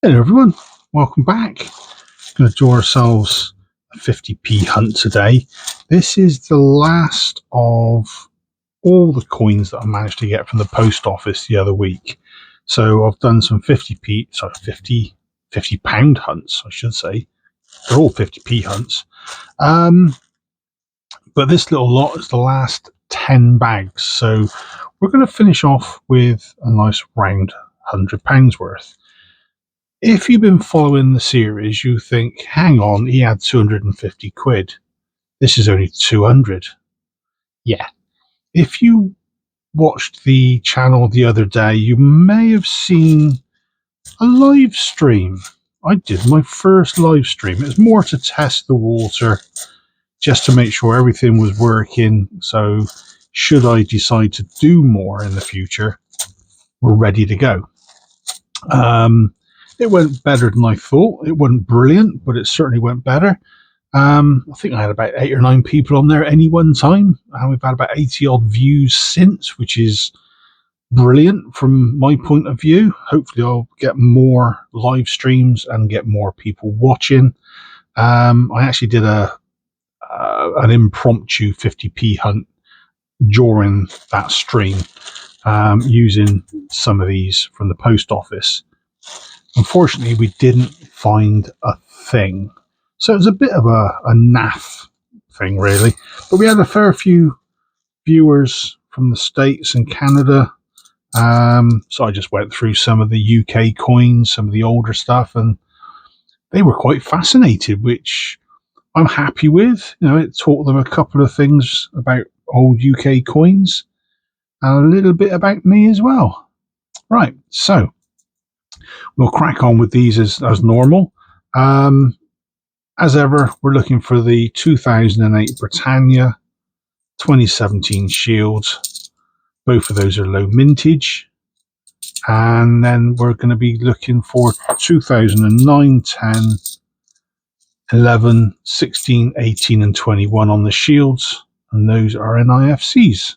Hello everyone, welcome back. Going to do ourselves a 50p hunt today. This is the last of all the coins that I managed to get from the post office the other week. So I've done some 50 pound hunts, I should say. They're all 50p hunts. But this little lot is the last 10 bags. So we're going to finish off with a nice round £100 worth. If you've been following the series, you think, hang on, he had 250 quid. This is only 200. Yeah. If you watched the channel the other day, you may have seen a live stream. I did my first live stream. It was more to test the water, just to make sure everything was working. So should I decide to do more in the future, we're ready to go. It went better than I thought. It wasn't brilliant, but it certainly went better. I think I had about 8 or 9 people on there at any one time, and we've had about 80 odd views since, which is brilliant from my point of view. Hopefully I'll get more live streams and get more people watching. I actually did an impromptu 50p hunt during that stream, using some of these from the post office. Unfortunately, we didn't find a thing. So it was a bit of a naff thing, really. But we had a fair few viewers from the States and Canada. So I just went through some of the UK coins, some of the older stuff, and they were quite fascinated, which I'm happy with. You know, it taught them a couple of things about old UK coins and a little bit about me as well. Right, so we'll crack on with these as normal. As ever, we're looking for the 2008 Britannia, 2017 Shields. Both of those are low mintage. And then we're going to be looking for 2009, 10, 11, 16, 18 and 21 on the Shields. And those are NIFCs.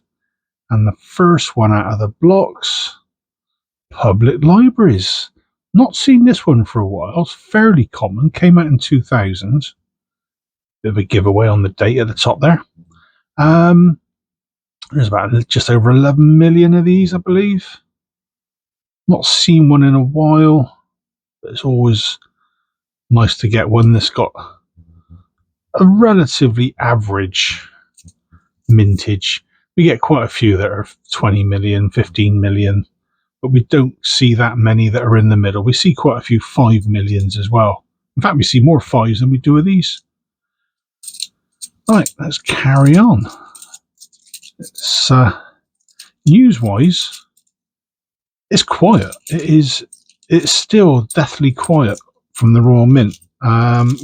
And the first one out of the blocks, public libraries. Not seen this one for a while. It's fairly common. Came out in 2000. Bit of a giveaway on the date at the top there. There's about just over 11 million of these, I believe. Not seen one in a while. But it's always nice to get one that's got a relatively average mintage. We get quite a few that are 20 million, 15 million. But we don't see that many that are in the middle. We see quite a few 5 millions as well. In fact, we see more 5s than we do of these. Right, let's carry on. It's news-wise, it's quiet. It's still deathly quiet from the Royal Mint.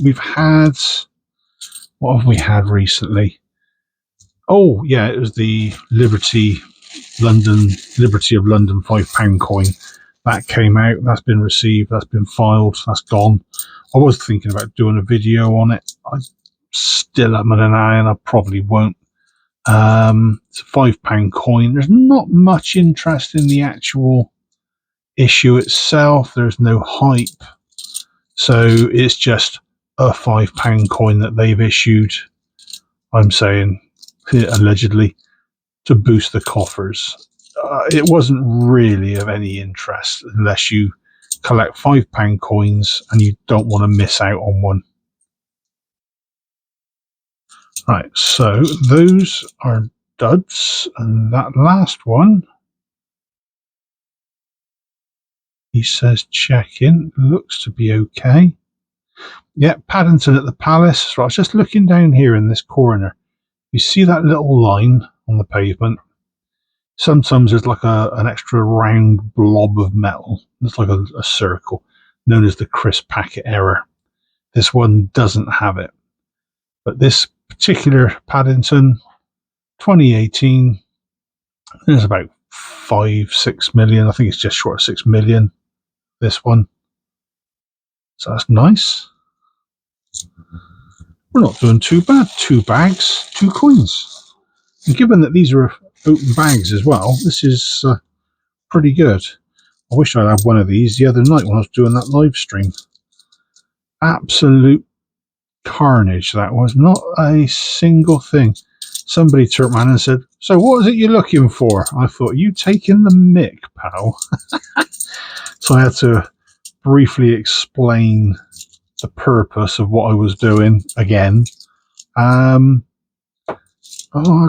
We've had, what have we had recently? Oh, yeah, it was the Liberty of London £5 coin. That came out, that's been received, that's been filed, that's gone. I was thinking about doing a video on it. I still am an eye, and I probably won't. It's a £5 coin. There's not much interest in the actual issue itself. There's no hype. So it's just a £5 coin that they've issued, I'm saying, allegedly, to boost the coffers. It wasn't really of any interest unless you collect £5 coins and you don't want to miss out on one. Right, so those are duds, and that last one, he says check in, looks to be okay. Yeah, Paddington at the Palace. So I was just looking down here in this corner. You see that little line on the pavement? Sometimes there's like an extra round blob of metal. It's like a circle, known as the crisp packet error. This one doesn't have it. But this particular Paddington, 2018, there's about 5-6 million. I think it's just short of 6 million, this one. So that's nice. We're not doing too bad. 2 bags, 2 coins. And given that these are open bags as well, this is pretty good. I wish I'd had one of these the other night when I was doing that live stream. Absolute carnage that was. Not a single thing. Somebody turned around and said, "So what is it you're looking for?" I thought, "You taking the mick, pal?" So I had to briefly explain the purpose of what I was doing again. I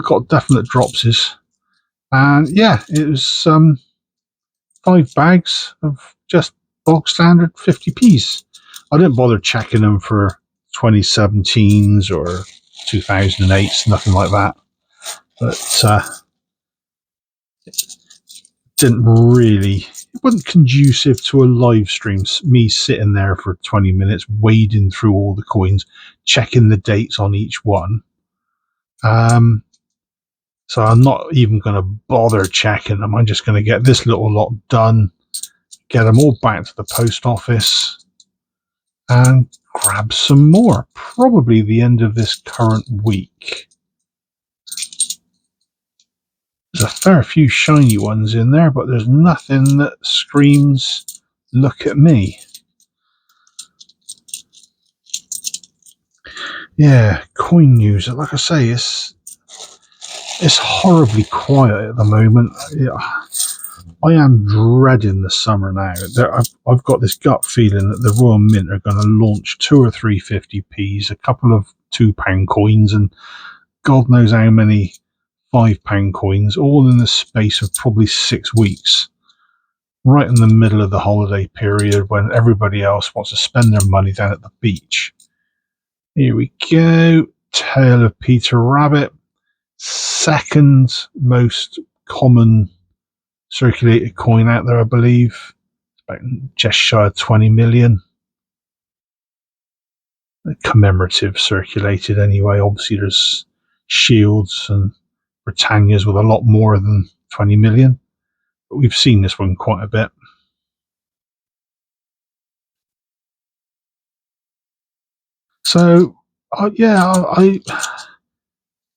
got definite dropsies. And yeah, it was 5 bags of just bog standard 50p's. I didn't bother checking them for 2017s or 2008s, nothing like that. But didn't really, it wasn't conducive to a live stream. Me sitting there for 20 minutes, wading through all the coins, checking the dates on each one. So I'm not even going to bother checking them. I'm just going to get this little lot done, get them all back to the post office, and grab some more. Probably the end of this current week. There's a fair few shiny ones in there, but there's nothing that screams, "Look at me." Yeah, coin news. Like I say, it's horribly quiet at the moment. I am dreading the summer now. I've got this gut feeling that the Royal Mint are going to launch 2 or 3 50p's, a couple of £2 coins, and God knows how many £5 coins, all in the space of probably 6 weeks, right in the middle of the holiday period when everybody else wants to spend their money down at the beach. Here we go. Tale of Peter Rabbit. Second most common circulated coin out there, I believe. It's about just shy of 20 million. Commemorative circulated anyway. Obviously, there's Shields and Britannias with a lot more than 20 million. But we've seen this one quite a bit. So, I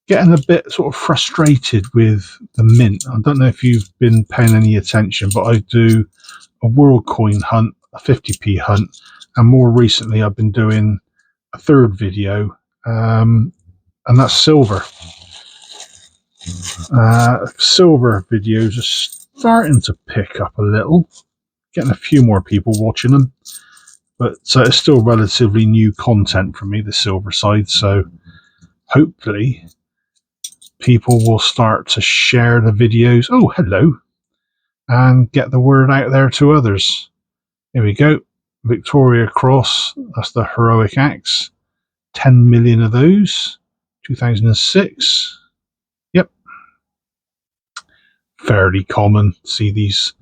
getting a bit sort of frustrated with the mint. I don't know if you've been paying any attention, but I do a world coin hunt, a 50p hunt, and more recently I've been doing a third video, and that's silver. Silver videos are starting to pick up a little, getting a few more people watching them, but it's still relatively new content for me, the silver side, so hopefully people will start to share the videos. Oh, hello. And get the word out there to others. Here we go. Victoria Cross. That's the heroic acts. 10 million of those. 2006. Yep. Fairly common. See these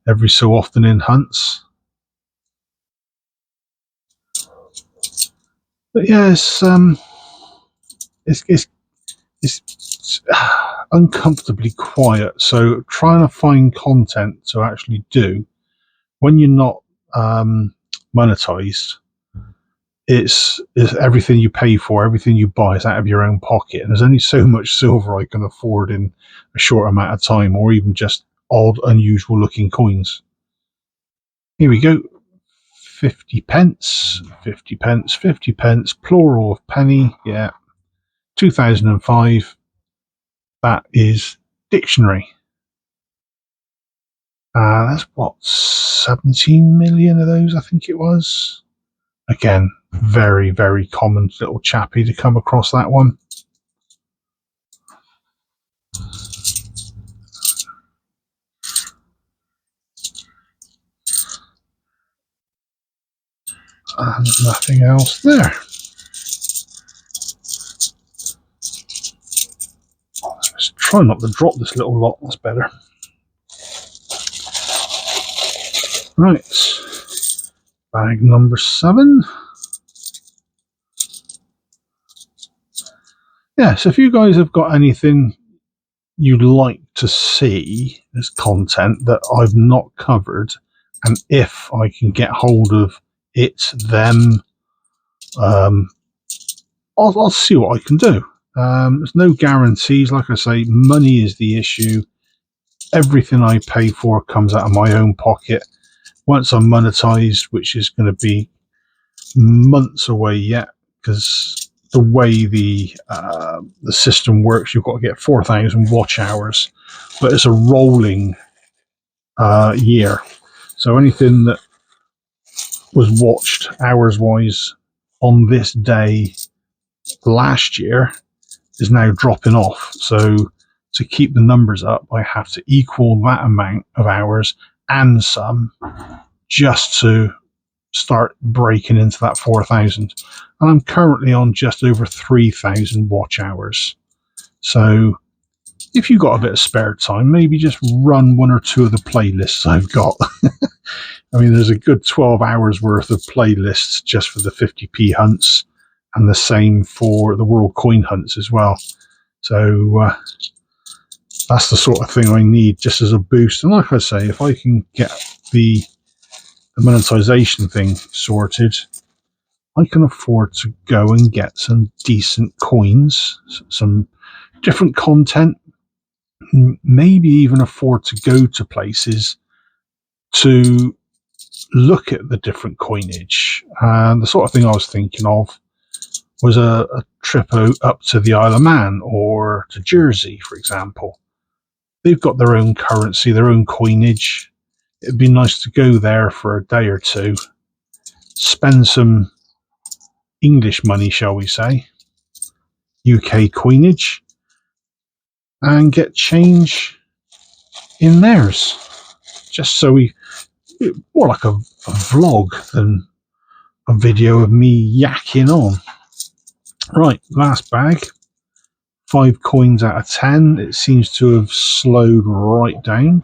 every so often in hunts. But yeah, it's uncomfortably quiet. So trying to find content to actually do when you're not monetized, it's everything you pay for, everything you buy is out of your own pocket, and there's only so much silver I can afford in a short amount of time, or even just odd, unusual looking coins. Here we go. 50 pence, 50 pence, 50 pence, plural of penny. Yeah, 2005. That is dictionary. That's what, 17 million of those, I think it was. Again, very, very common little chappy to come across that one. And nothing else there. Let's try not to drop this little lot, that's better. Right, bag number 7. Yeah, so if you guys have got anything you'd like to see as content that I've not covered, and if I can get hold of it, then I'll see what I can do. There's no guarantees. Like I say, money is the issue. Everything I pay for comes out of my own pocket. once I'm monetized, which is going to be months away yet, because the way the system works, you've got to get 4,000 watch hours, but it's a rolling year. So anything that was watched hours wise on this day last year is now dropping off. So to keep the numbers up, I have to equal that amount of hours and some, just to start breaking into that 4,000. And I'm currently on just over 3,000 watch hours. So if you've got a bit of spare time, maybe just run one or two of the playlists I've got. I mean, there's a good 12 hours worth of playlists just for the 50p hunts, and the same for the world coin hunts as well. So that's the sort of thing I need just as a boost. And like I say, if I can get the monetization thing sorted, I can afford to go and get some decent coins, some different content, maybe even afford to go to places to look at the different coinage. And the sort of thing I was thinking of was a trip up to the Isle of Man or to Jersey, for example. They've got their own currency, their own coinage. It'd be nice to go there for a day or two, spend some English money, shall we say, UK coinage, and get change in theirs. Just so more like a vlog than a video of me yakking on. Right, last bag. 5 coins out of 10. It seems to have slowed right down.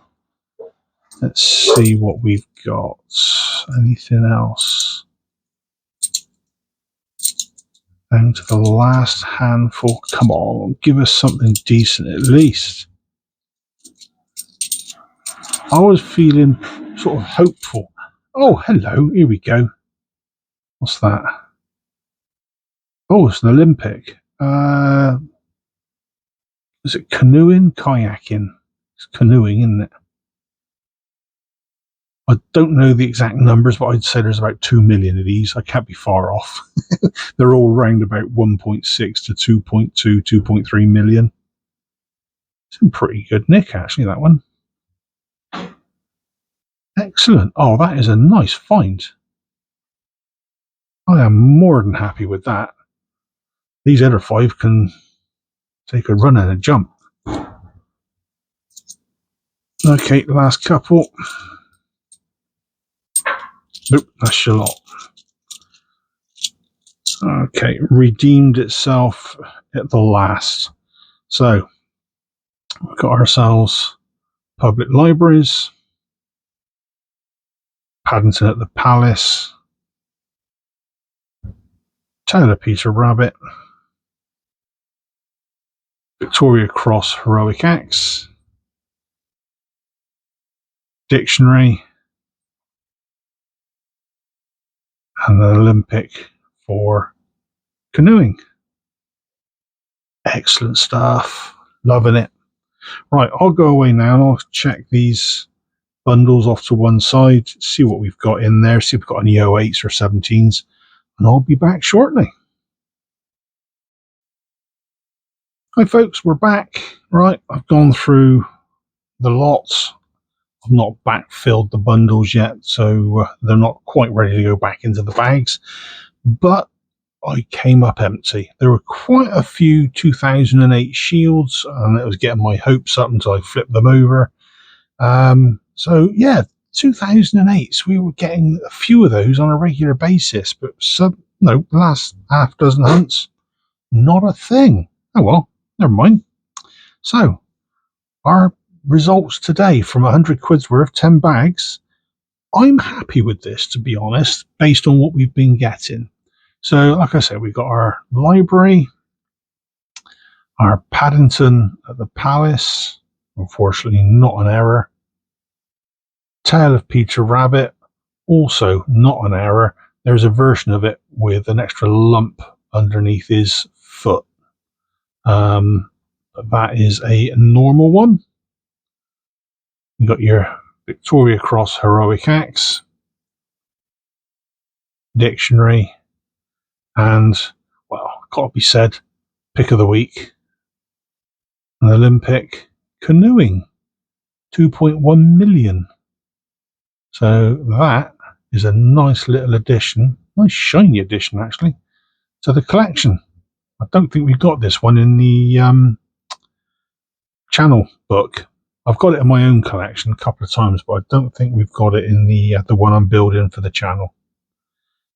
Let's see what we've got. Anything else? Down to the last handful. Come on, give us something decent at least. I was feeling sort of hopeful. Oh, hello. Here we go. What's that? Oh, it's an Olympic. Is it canoeing? Kayaking? It's canoeing, isn't it? I don't know the exact numbers, but I'd say there's about 2 million of these. I can't be far off. They're all round about 1.6 to 2.2, 2.3 million. It's a pretty good nick, actually, that one. Excellent. Oh, that is a nice find. I am more than happy with that. These other 5 can take a run and a jump. Okay, last couple. Nope, that's your lot. Okay, redeemed itself at the last. So, we've got ourselves public libraries, Paddington at the Palace, Paddington and Peter Rabbit, Victoria Cross Heroic Acts, Dictionary, and an Olympic for canoeing. Excellent stuff. Loving it. Right, I'll go away now and I'll check these bundles off to one side, see what we've got in there, see if we've got any 08s or 17s, and I'll be back shortly. Hi folks, we're back. Right, I've gone through the lots. I've not backfilled the bundles yet, so they're not quite ready to go back into the bags, but I came up empty. There were quite a few 2008 shields, and it was getting my hopes up until I flipped them over. So yeah, 2008s, we were getting a few of those on a regular basis, but the last half dozen hunts, not a thing. Oh well, never mind. So our results today from 100 quid's worth, 10 bags. I'm happy with this, to be honest, based on what we've been getting. So, like I said, we've got our library, our Paddington at the Palace, unfortunately not an error. Tale of Peter Rabbit, also not an error. There's a version of it with an extra lump underneath his foot. But that is a normal one. You've got your Victoria Cross Heroic Acts, dictionary, and, well, gotta be said, pick of the week, an Olympic canoeing, 2.1 million. So that is a nice little addition, nice shiny addition actually, to the collection. I don't think we've got this one in the channel book. I've got it in my own collection a couple of times, but I don't think we've got it in the one I'm building for the channel.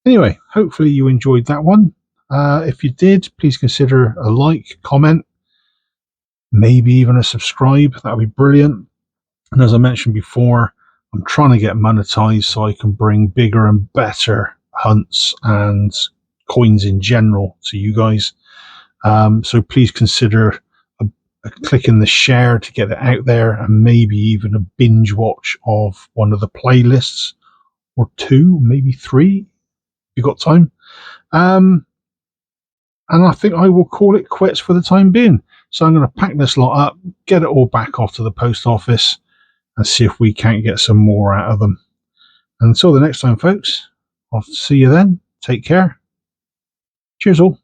Anyway, hopefully you enjoyed that one. If you did, please consider a like, comment, maybe even a subscribe. That would be brilliant. And as I mentioned before, I'm trying to get monetized so I can bring bigger and better hunts and coins in general to you guys. So please consider clicking the share to get it out there, and maybe even a binge watch of one of the playlists, or two, maybe three, if you've got time. And I think I will call it quits for the time being. So I'm going to pack this lot up, get it all back off to the post office, and see if we can't get some more out of them. Until the next time, folks, I'll see you then. Take care. Cheers all.